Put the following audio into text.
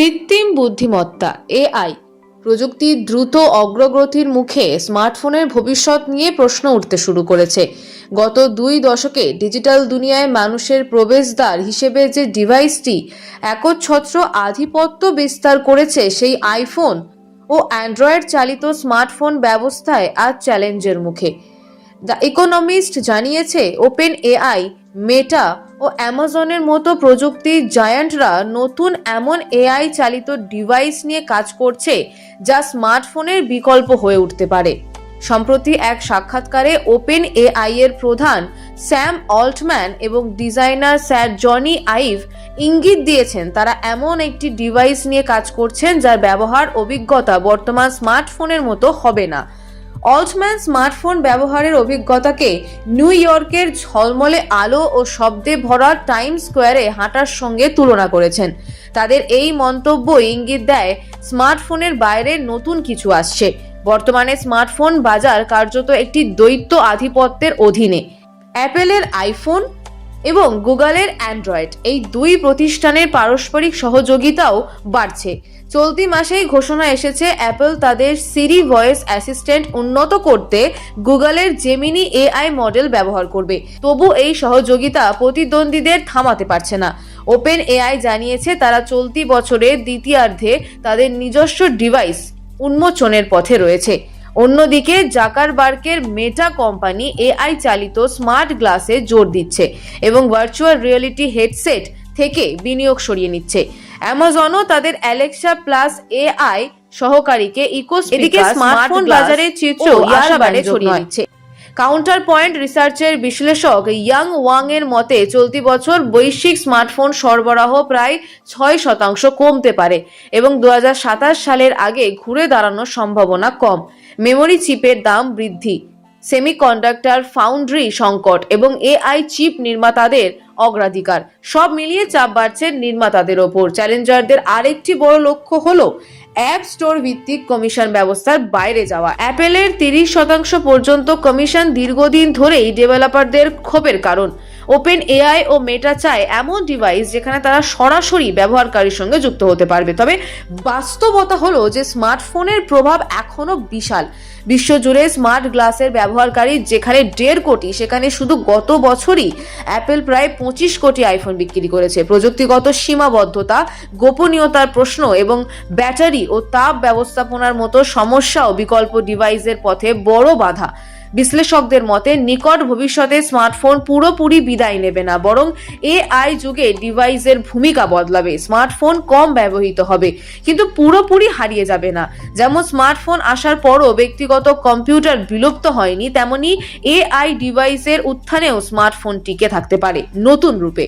কৃত্রিম বুদ্ধিমত্তা এআই প্রযুক্তির দ্রুত অগ্রগতির মুখে স্মার্টফোনের ভবিষ্যৎ নিয়ে প্রশ্ন উঠতে শুরু করেছে। গত 2 দশকে ডিজিটাল দুনিয়ায় মানুষের প্রবেশদ্বার হিসেবে যে ডিভাইসটি একচ্ছত্র আধিপত্য বিস্তার করেছে, সেই আইফোন ও অ্যান্ড্রয়েড চালিত স্মার্টফোন ব্যবস্থায় আজ চ্যালেঞ্জের মুখে। দ্য ইকোনমিস্ট জানিয়েছে, ওপেন এআই, মেটা ও অ্যামাজনের মতো প্রযুক্তির জায়ান্টরা নতুন এমন এআই চালিত ডিভাইস নিয়ে কাজ করছে যা স্মার্টফোনের বিকল্প হয়ে উঠতে পারে। সম্প্রতি এক সাক্ষাৎকারে ওপেন এআই এর প্রধান স্যাম অল্টম্যান এবং ডিজাইনার স্যার জনি আইভ ইঙ্গিত দিয়েছেন তারা এমন একটি ডিভাইস নিয়ে কাজ করছেন যার ব্যবহার অভিজ্ঞতা বর্তমান স্মার্টফোনের মতো হবে না। অল্টম্যান স্মার্টফোন ব্যবহারের অভিজ্ঞতাকে নিউ ইয়র্কের ঝলমলে আলো ও শব্দে ভরা টাইম স্কোয়ারে হাঁটার সঙ্গে তুলনা করেছেন। তাদের এই মন্তব্য ইঙ্গিত দেয় স্মার্টফোনের বাইরে নতুন কিছু আসছে। বর্তমানে স্মার্টফোন বাজার কার্যত একটি দ্বৈত আধিপত্যের অধীনে। অ্যাপেলের আইফোন এবং গুগলের অ্যান্ড্রয়েড, এই দুই প্রতিষ্ঠানের পারস্পরিক সহযোগিতাও বাড়ছে। চলতি মাসেই ঘোষণা এসেছে অ্যাপল তাদের সিরি ভয়েস অ্যাসিস্ট্যান্ট উন্নত করতে গুগলের জেমিনি এআই মডেল ব্যবহার করবে। তবু এই সহযোগিতা প্রতিদ্বন্দ্বীদের থামাতে পারছে না। ওপেন এআই জানিয়েছে তারা চলতি বছরের দ্বিতীয়ার্ধে তাদের নিজস্ব ডিভাইস উন্মোচনের পথে রয়েছে। অন্যদিকে জাকারবার্গের মেটা কোম্পানি এআই চালিত স্মার্ট গ্লাসে জোর দিচ্ছে এবং ভার্চুয়াল রিয়েলিটি হেডসেট থেকে বিনিয়োগ সরিয়ে নিচ্ছে। অ্যামাজনও তাদের অ্যালেক্সা প্লাস এআই সহকারীকে এদিকে স্মার্টফোন বাজারের চিত্র আশাবাদে ছড়িয়ে দিচ্ছে। কাউন্টার পয়েন্ট রিসার্চের বিশ্লেষক ইয়াং ওয়াং এর মতে চলতি বছর বৈশ্বিক স্মার্টফোন সরবরাহ প্রায় 6% কমতে পারে এবং 2027 সালের আগে ঘুরে দাঁড়ানোর সম্ভাবনা কম। মেমোরি চিপের দাম বৃদ্ধি, সেমিকন্ডাক্টর ফাউন্ড্রি সংকট এবং এআই চিপ নির্মাতাদের অগ্রাধিকার, সব মিলিয়ে চাপ বাড়ছে নির্মাতাদের ওপর। চ্যালেঞ্জারদের আরেকটি বড় লক্ষ্য হলো অ্যাপ স্টোর ভিত্তিক কমিশন ব্যবস্থার বাইরে যাওয়া। অ্যাপেলের 30% পর্যন্ত কমিশন দীর্ঘদিন ধরেই ডেভেলপারদের ক্ষোভের কারণ। ওপেন এআই ও মেটা চায় এমন ডিভাইস যেখানে তারা সরাসরি ব্যবহারকারীর সঙ্গে যুক্ত হতে পারবে। তবে বাস্তবতা হলো যে স্মার্টফোনের প্রভাব এখনো বিশাল। বিশ্বজুড়ে স্মার্ট গ্লাসের ব্যবহারকারী যেখানে 1.5 কোটি, সেখানে শুধু গত বছরই অ্যাপেল প্রায় 25 কোটি আইফোন বিক্রি করেছে। প্রযুক্তিগত সীমাবদ্ধতা, গোপনীয়তার প্রশ্ন এবং ব্যাটারি ও তাপ ব্যবস্থাপনার মতো সমস্যাও বিকল্প ডিভাইসের পথে বড় বাধা। বিশ্লেষকদের মতে নিকট ভবিষ্যতে স্মার্টফোন পুরোপুরি বিদায় নেবে না, বরং এআই যুগে ডিভাইসের ভূমিকা বদলাবে। স্মার্টফোন কম ব্যবহৃত হবে কিন্তু পুরোপুরি হারিয়ে যাবে না। যেমন স্মার্টফোন আসার পরও ব্যক্তিগত কম্পিউটার বিলুপ্ত হয়নি, তেমনি এআই ডিভাইসের উত্থানেও স্মার্টফোন টিকে থাকতে পারে নতুন রূপে।